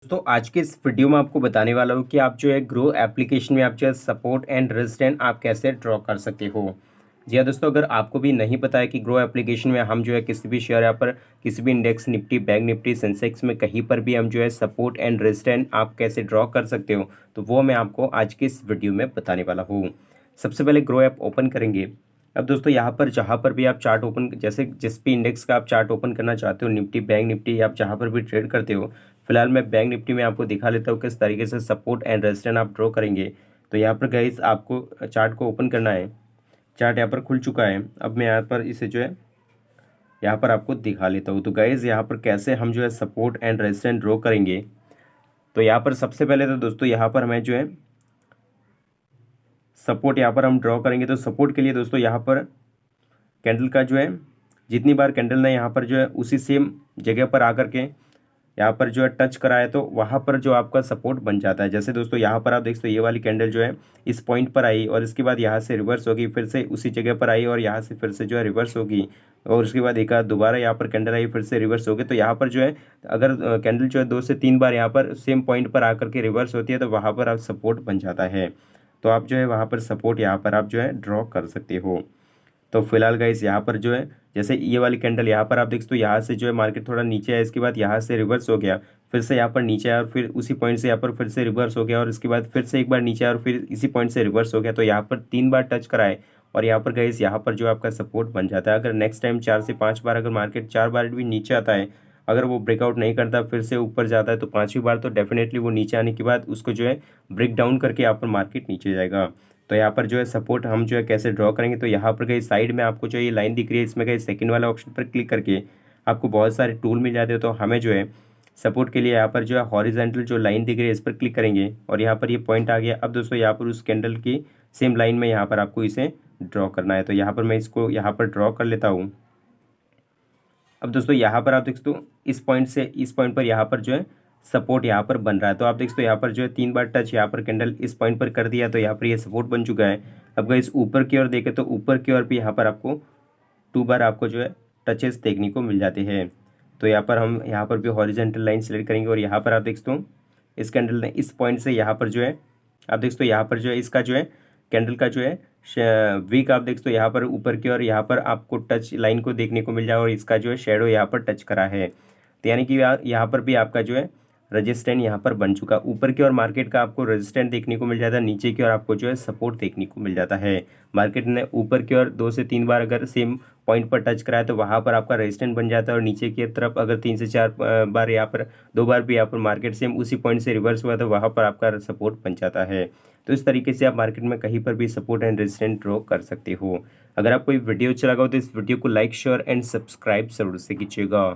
दोस्तों आज के इस वीडियो में आपको बताने वाला हूँ कि आप जो है ग्रो एप्लीकेशन में आप जो है सपोर्ट एंड रेजिस्टेंस आप कैसे ड्रॉ कर सकते हो। जी हाँ दोस्तों, अगर आपको भी नहीं पता है कि ग्रो एप्लीकेशन में हम जो है किसी भी शेयर यहाँ पर किसी भी index Nifty bank Nifty Sensex में कहीं पर भी हम जो है सपोर्ट एंड रेजिस्टेंस आप कैसे ड्रॉ कर सकते हो, तो वो मैं आपको आज के इस वीडियो में बताने वाला हूँ। सबसे पहले ग्रो ऐप ओपन करेंगे। अब दोस्तों यहाँ पर जहाँ पर भी आप चार्ट ओपन जैसे जिस भी इंडेक्स का आप चार्ट ओपन करना चाहते हो, निफ्टी बैंक निफ्टी आप जहाँ पर भी ट्रेड करते हो, फिलहाल मैं बैंक निफ्टी में आपको दिखा लेता हूँ किस तरीके से सपोर्ट एंड रेजिस्टेंस आप ड्रॉ करेंगे। तो यहाँ पर गाइस आपको चार्ट को ओपन करना है। चार्ट यहाँ पर खुल चुका है। अब मैं यहाँ पर इसे जो है यहाँ पर आपको दिखा लेता हूँ। तो गाइस यहाँ पर कैसे हम जो है सपोर्ट एंड रेजिस्टेंस ड्रॉ करेंगे, तो यहाँ पर सबसे पहले तो दोस्तों यहाँ पर हमें जो है सपोर्ट यहाँ पर हम ड्रॉ करेंगे। तो सपोर्ट के लिए दोस्तों यहाँ पर कैंडल का जो है जितनी बार कैंडल ने यहाँ पर जो है उसी सेम जगह पर आकर के यहाँ पर जो है टच करा है, तो वहाँ पर जो आपका सपोर्ट बन जाता है। जैसे दोस्तों यहाँ पर आप देख सकते हो ये वाली कैंडल जो है इस पॉइंट पर आई और इसके बाद यहाँ से रिवर्स होगी, फिर से उसी जगह पर आई और यहाँ से फिर से जो है रिवर्स होगी, और उसके बाद एक आध दोबारा यहाँ पर कैंडल आई फिर से रिवर्स होगी। तो यहाँ पर जो है अगर कैंडल जो है 2 से 3 बार यहाँ पर सेम पॉइंट पर आकर के रिवर्स होती है, तो वहाँ पर आप सपोर्ट बन जाता है। तो आप जो है वहाँ पर सपोर्ट यहाँ पर आप जो है ड्रॉ कर सकते हो। तो फिलहाल गाइस यहाँ पर जो है जैसे ये वाली कैंडल यहाँ पर आप देख सकते हो, यहाँ से जो है मार्केट थोड़ा नीचे है, इसके बाद यहाँ से रिवर्स हो गया, फिर से यहाँ पर नीचे आया और फिर उसी पॉइंट से यहाँ पर फिर से रिवर्स हो गया, और इसके बाद फिर से एक बार नीचे आया और फिर इसी पॉइंट से रिवर्स हो गया। तो यहाँ पर 3 बार टच कराए और यहाँ पर गाइस यहाँ पर जो आपका सपोर्ट बन जाता है। अगर नेक्स्ट टाइम 4 से 5 बार अगर मार्केट 4 बार भी नीचे आता है, अगर वो ब्रेकआउट नहीं करता फिर से ऊपर जाता है, तो 5वीं बार तो डेफिनेटली वो नीचे आने के बाद उसको जो है ब्रेक डाउन करके यहाँ पर मार्केट नीचे जाएगा। तो यहाँ पर जो है सपोर्ट हम जो है कैसे ड्रॉ करेंगे, तो यहाँ पर कहीं साइड में आपको जो ये लाइन दिख रही है, इसमें कहीं सेकंड वाला ऑप्शन पर क्लिक करके आपको बहुत सारे टूल मिल जाते हो। तो हमें जो है सपोर्ट के लिए यहाँ पर जो है हॉरिजेंटल जो लाइन दिख रही है इस पर क्लिक करेंगे और यहाँ पर ये पॉइंट आ गया। अब दोस्तों यहाँ पर उस कैंडल की सेम लाइन में यहाँ पर आपको इसे ड्रॉ करना है। तो यहाँ पर मैं इसको यहाँ पर ड्रॉ कर लेता हूँ। अब दोस्तों यहाँ पर आप देख सकते हो इस पॉइंट से इस पॉइंट पर यहाँ पर जो है सपोर्ट यहाँ पर बन रहा है। तो आप देख सकते हो यहाँ पर जो है 3 बार टच यहाँ पर कैंडल इस पॉइंट पर कर दिया, तो यहाँ पर ये सपोर्ट बन चुका है। अब अगर इस ऊपर की ओर देखें तो ऊपर की ओर भी यहाँ पर आपको 2 बार आपको जो है टचेस देखने को मिल जाते हैं। तो यहाँ पर हम यहाँ पर भी हॉरिजेंटल लाइन सेलेक्ट करेंगे और यहाँ पर आप देख सकते हो इस कैंडल ने इस पॉइंट से यहाँ पर जो है आप देख सकते हो यहाँ पर जो है इसका जो है कैंडल का जो है वीक आप देख सकते हो यहाँ पर ऊपर की ओर यहाँ पर आपको टच लाइन को देखने को मिल जाए और इसका जो है शेडो यहाँ पर टच करा है। तो यानी कि यहाँ पर भी आपका जो है रजिस्टेंट यहाँ पर बन चुका। ऊपर की ओर मार्केट का आपको रजिस्टेंट देखने को मिल जाता है, नीचे की ओर आपको जो है सपोर्ट देखने को मिल जाता है। मार्केट ने ऊपर की ओर 2 से 3 बार अगर सेम पॉइंट पर टच कराया तो वहाँ पर आपका रेजिस्टेंट बन जाता है, और नीचे की तरफ अगर 3 से 4 बार यहाँ पर 2 बार भी यहाँ पर मार्केट सेम उसी पॉइंट से रिवर्स हुआ तो वहाँ पर आपका सपोर्ट बन जाता है। तो इस तरीके से आप मार्केट में कहीं पर भी सपोर्ट एंड रेजिस्टेंट ड्रॉ कर सकते हो। अगर आपको ये वीडियो अच्छा लगा हो तो इस वीडियो को लाइक शेयर एंड सब्सक्राइब जरूर से कीजिएगा।